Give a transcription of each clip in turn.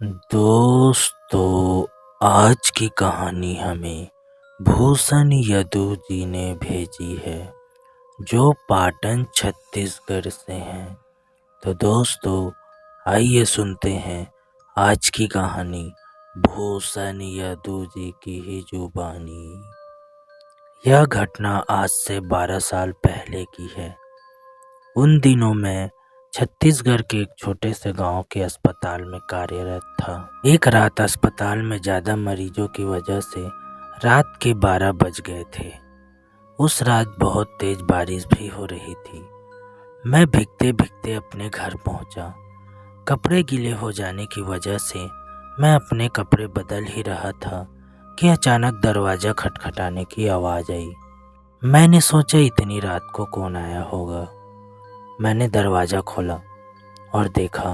दोस्तों, आज की कहानी हमें भूषण यदु जी ने भेजी है, जो पाटन छत्तीसगढ़ से हैं। तो दोस्तों, आइए सुनते हैं आज की कहानी भूषण यदु जी की ही जुबानी। यह घटना आज से 12 साल पहले की है। उन दिनों मैं छत्तीसगढ़ के एक छोटे से गांव के अस्पताल में कार्यरत था। एक रात अस्पताल में ज़्यादा मरीजों की वजह से रात के 12 बज गए थे। उस रात बहुत तेज बारिश भी हो रही थी। मैं भीगते भीगते अपने घर पहुंचा। कपड़े गीले हो जाने की वजह से मैं अपने कपड़े बदल ही रहा था कि अचानक दरवाज़ा खटखटाने की आवाज़ आई। मैंने सोचा इतनी रात को कौन आया होगा। मैंने दरवाज़ा खोला और देखा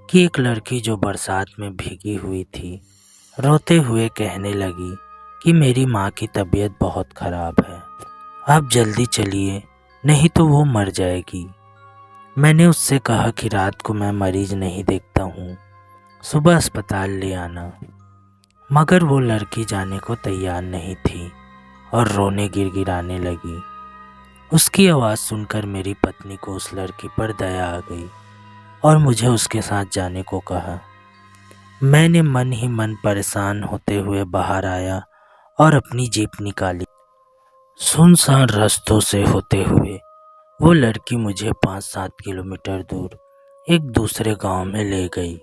कि एक लड़की जो बरसात में भीगी हुई थी, रोते हुए कहने लगी कि मेरी माँ की तबीयत बहुत ख़राब है, आप जल्दी चलिए नहीं तो वो मर जाएगी। मैंने उससे कहा कि रात को मैं मरीज नहीं देखता हूँ, सुबह अस्पताल ले आना। मगर वो लड़की जाने को तैयार नहीं थी और रोने गिड़गिड़ाने लगी। उसकी आवाज़ सुनकर मेरी पत्नी को उस लड़की पर दया आ गई और मुझे उसके साथ जाने को कहा। मैंने मन ही मन परेशान होते हुए बाहर आया और अपनी जीप निकाली। सुनसान रास्तों से होते हुए वो लड़की मुझे 5-7 किलोमीटर दूर एक दूसरे गांव में ले गई।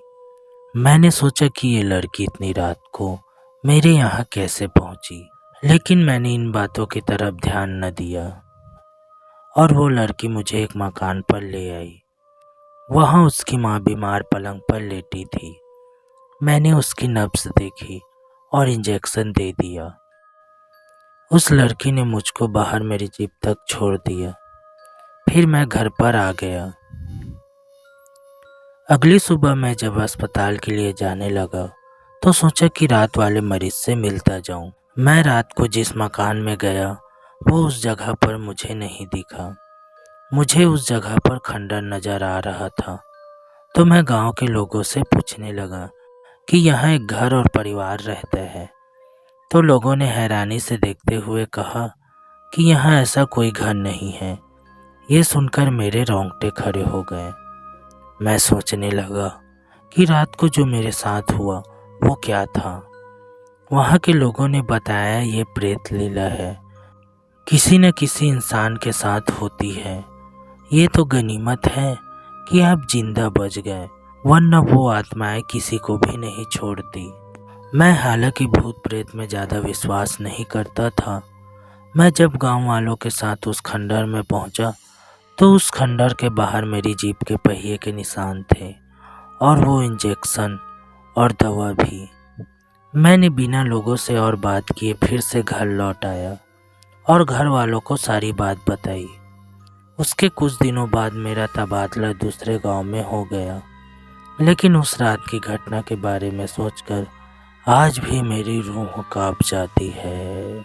मैंने सोचा कि ये लड़की इतनी रात को मेरे यहाँ कैसे पहुँची, लेकिन मैंने इन बातों की तरफ ध्यान न दिया और वो लड़की मुझे एक मकान पर ले आई। वहाँ उसकी माँ बीमार पलंग पर लेटी थी। मैंने उसकी नब्ज देखी और इंजेक्शन दे दिया। उस लड़की ने मुझको बाहर मेरी जीप तक छोड़ दिया। फिर मैं घर पर आ गया। अगली सुबह मैं जब अस्पताल के लिए जाने लगा तो सोचा कि रात वाले मरीज से मिलता जाऊं। मैं रात को जिस मकान में गया वो उस जगह पर मुझे नहीं दिखा। मुझे उस जगह पर खंडर नज़र आ रहा था। तो मैं गांव के लोगों से पूछने लगा कि यहाँ एक घर और परिवार रहता है। तो लोगों ने हैरानी से देखते हुए कहा कि यहाँ ऐसा कोई घर नहीं है। ये सुनकर मेरे रोंगटे खड़े हो गए। मैं सोचने लगा कि रात को जो मेरे साथ हुआ वो क्या था। वहाँ के लोगों ने बताया ये प्रेत लीला है, किसी न किसी इंसान के साथ होती है। ये तो गनीमत है कि आप जिंदा बच गए, वरना वो आत्माएं किसी को भी नहीं छोड़ती। मैं हालांकि भूत प्रेत में ज़्यादा विश्वास नहीं करता था। मैं जब गांव वालों के साथ उस खंडर में पहुंचा तो उस खंडर के बाहर मेरी जीप के पहिए के निशान थे और वो इंजेक्शन और दवा भी। मैंने बिना लोगों से और बात किए फिर से घर लौट आया और घर वालों को सारी बात बताई। उसके कुछ दिनों बाद मेरा तबादला दूसरे गांव में हो गया, लेकिन उस रात की घटना के बारे में सोचकर आज भी मेरी रूह कांप जाती है।